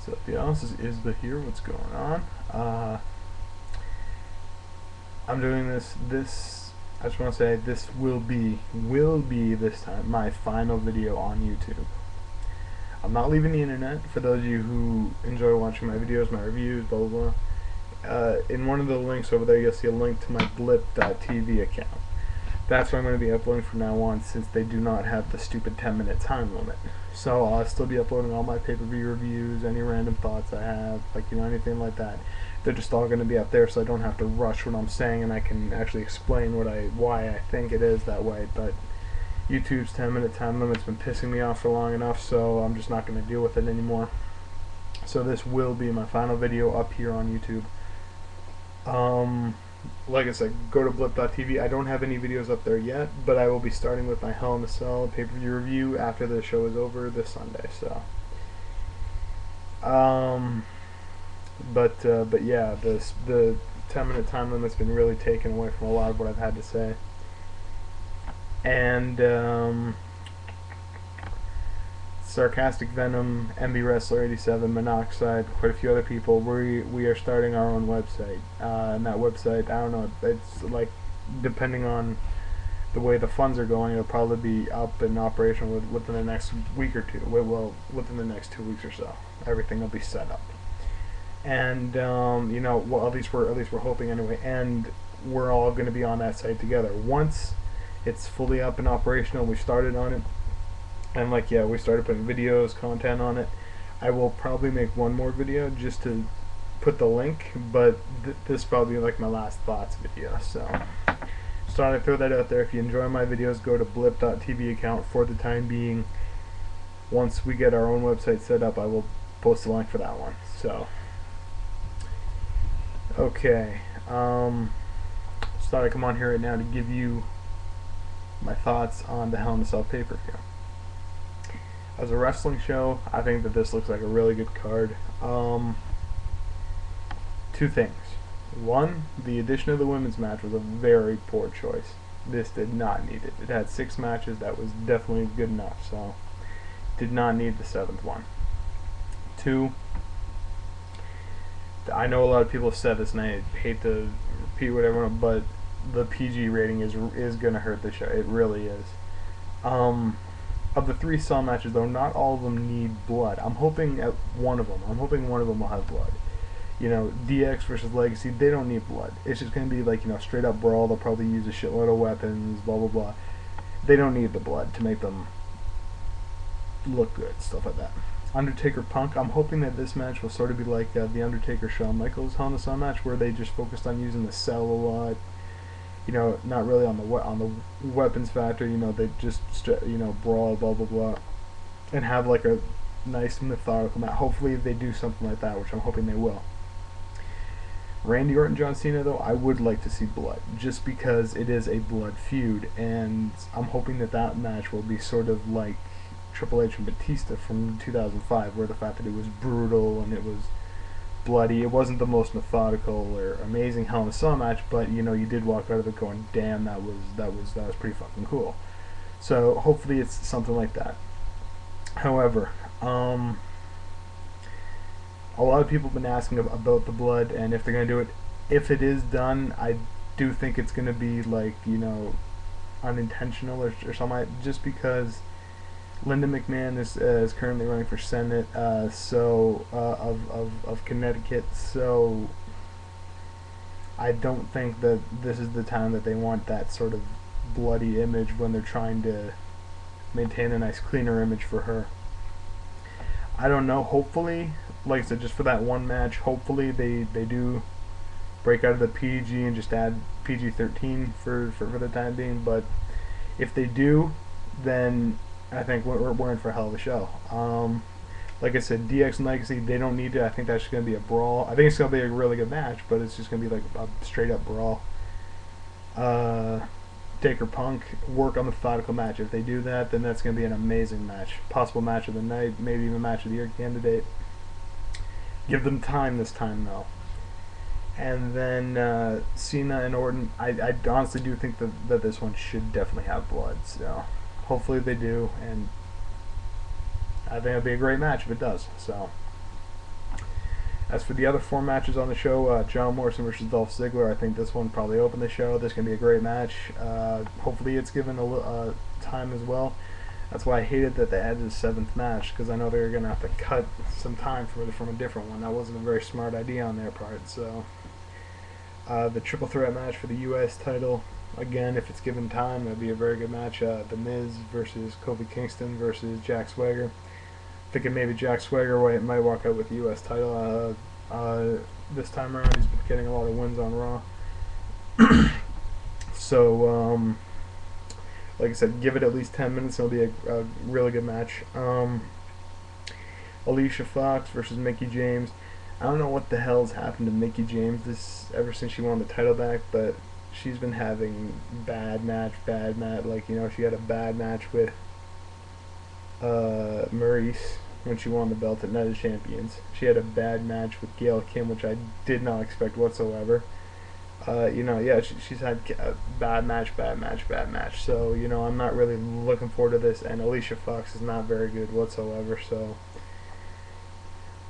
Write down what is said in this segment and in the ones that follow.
So to be honest, this is Isba here. What's going on? I'm doing this. I just want to say this will be this time my final video on YouTube. I'm not leaving the internet. For those of you who enjoy watching my videos, my reviews, blah blah blah. In one of the links over there, you'll see a link to my blip.tv account. That's what I'm going to be uploading from now on, since they do not have the stupid 10-minute time limit. So I'll still be uploading all my pay-per-view reviews, any random thoughts I have, like, you know, anything like that. They're just all going to be up there, so I don't have to rush what I'm saying, and I can actually explain why I think it is that way. But YouTube's 10-minute time limit's been pissing me off for long enough, so I'm just not going to deal with it anymore. So this will be my final video up here on YouTube. Like I said, go to blip.tv. I don't have any videos up there yet, but I will be starting with my Hell in a Cell pay-per-view review after the show is over this Sunday. So, but yeah, the 10-minute time limit's been really taken away from a lot of what I've had to say, and Sarcastic Venom, MB Wrestler 87, Monoxide, quite a few other people. We are starting our own website, and that website, I don't know, it's like, depending on the way the funds are going, it'll probably be up and operational within the next week or two. Well, within the next 2 weeks or so, everything will be set up. And you know, well, at least we're hoping anyway. And we're all going to be on that site together once it's fully up and operational. We started on it. And like, yeah, we started putting videos, content on it. I will probably make one more video just to put the link, but this is probably like my last thoughts video. So just thought I'd throw that out there. If you enjoy my videos, go to blip.tv account for the time being. Once we get our own website set up, I will post a link for that one. So, okay. Just thought I'd come on here right now to give you my thoughts on the Hell in a Cell pay-per-view. As a wrestling show, I think that this looks like a really good card. Two things. One, the addition of the women's match was a very poor choice. This did not need it. It had 6 matches. That was definitely good enough. So, did not need the 7th one. Two, I know a lot of people have said this, and I hate to repeat whatever, but the PG rating is going to hurt the show. It really is. Of the 3 Cell matches, though, not all of them need blood. I'm hoping at one of them. I'm hoping one of them will have blood. You know, DX versus Legacy, they don't need blood. It's just going to be like, you know, straight up brawl. They'll probably use a shitload of weapons, blah, blah, blah. They don't need the blood to make them look good, stuff like that. Undertaker Punk, I'm hoping that this match will sort of be like the Undertaker Shawn Michaels Hell in a Cell match, where they just focused on using the cell a lot. You know, not really on the weapons factor. You know, they just, you know, brawl, blah blah blah, and have like a nice methodical match. Hopefully they do something like that, which I'm hoping they will. Randy Orton, John Cena, though, I would like to see blood, just because it is a blood feud, and I'm hoping that that match will be sort of like Triple H and Batista from 2005, where the fact that it was brutal and it was bloody. It wasn't the most methodical or amazing Hell in a Cell match, but you know, you did walk out of it going, damn, that was pretty fucking cool. So hopefully it's something like that. However, a lot of people have been asking about the blood and if they're gonna do it. If it is done, I do think it's gonna be like, you know, unintentional or something, just because Linda McMahon is currently running for Senate, of Connecticut, so I don't think that this is the time that they want that sort of bloody image when they're trying to maintain a nice, cleaner image for her. I don't know, hopefully, like I said, just for that one match, hopefully they do break out of the PG and just add PG-13 for the time being, but if they do, then I think we're in for a hell of a show. Like I said, DX and Legacy, they don't need to. I think that's just going to be a brawl. I think it's going to be a really good match, but it's just going to be like a straight up brawl. Taker Punk, work on the methodical match. If they do that, then that's going to be an amazing match. Possible match of the night, maybe even match of the year candidate. Give them time this time, though. And then Cena and Orton, I honestly do think that this one should definitely have blood, so hopefully they do, and I think it'll be a great match if it does. So As for the other 4 matches on the show, John Morrison versus Dolph Ziggler, I think this one probably opened the show. This is going to be a great match. Hopefully it's given a time as well. That's why I hated that they added a 7th match, because I know they were going to have to cut some time from a different one. That wasn't a very smart idea on their part. So the triple threat match for the U.S. title, again, if it's given time, that'd be a very good match. The Miz versus Kofi Kingston versus Jack Swagger. Thinking maybe Jack Swagger might walk out with the U.S. title this time around. He's been getting a lot of wins on Raw. So, like I said, give it at least 10 minutes. It'll be a really good match. Alicia Fox versus Mickie James. I don't know what the hell's happened to Mickie James ever since she won the title back, but she's been having bad match. Like, you know, she had a bad match with Maurice when she won the belt at Night of Champions. She had a bad match with Gail Kim, which I did not expect whatsoever. You know, yeah, she's had a bad match. So, you know, I'm not really looking forward to this, and Alicia Fox is not very good whatsoever, so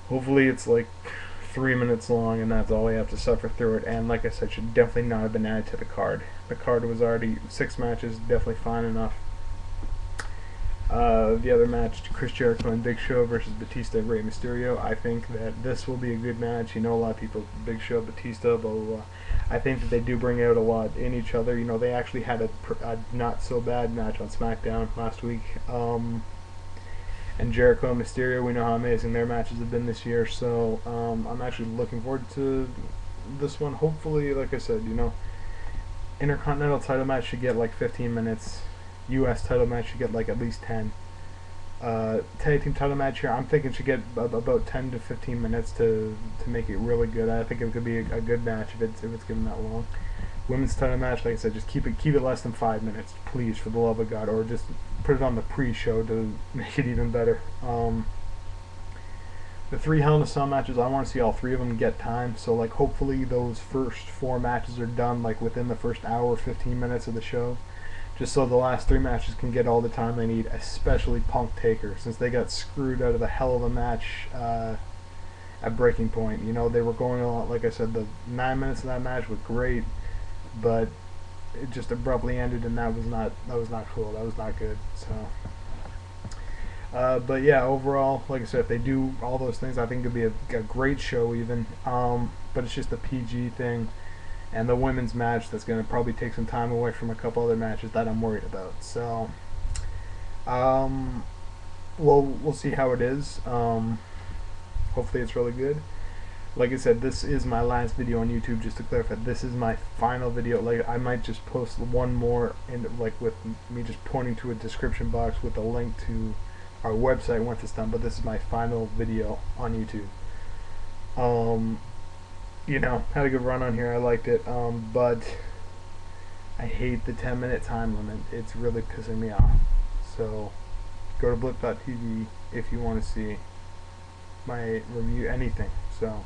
hopefully it's like 3 minutes long and that's all we have to suffer through it. And like I said, should definitely not have been added to the card. The card was already 6 matches, definitely fine enough. The other match, Chris Jericho and Big Show versus Batista and Rey Mysterio. I think that this will be a good match. You know, a lot of people, Big Show, Batista, blah, blah, blah. I think that they do bring out a lot in each other. You know, they actually had a not so bad match on SmackDown last week. And Jericho and Mysterio, we know how amazing their matches have been this year. So I'm actually looking forward to this one. Hopefully, like I said, you know, Intercontinental title match should get like 15 minutes. U.S. title match should get like at least 10. Tag team title match here, I'm thinking should get about 10 to 15 minutes to make it really good. I think it could be a good match if it's given that long. Women's title match, like I said, just keep it less than 5 minutes, please, for the love of God, or just put it on the pre-show to make it even better. The 3 Hell in a Cell matches, I want to see all 3 of them get time. So like hopefully those first 4 matches are done like within the first hour, 15 minutes of the show. Just so the last 3 matches can get all the time they need, especially Punk Taker, since they got screwed out of the hell of a match at Breaking Point. You know, they were going a lot, like I said, the 9 minutes of that match was great, but it just abruptly ended, and that was not cool. That was not good. So, but yeah, overall, like I said, if they do all those things, I think it'd be a great show even. But it's just the PG thing. And the women's match that's going to probably take some time away from a couple other matches that I'm worried about. So, we'll see how it is. Hopefully it's really good. Like I said, this is my last video on YouTube. Just to clarify, this is my final video. Like, I might just post one more, like with me just pointing to a description box with a link to our website once it's done. But this is my final video on YouTube. You know, had a good run on here. I liked it, but I hate the 10-minute time limit. It's really pissing me off. So go to blip.tv if you want to see my review anything. So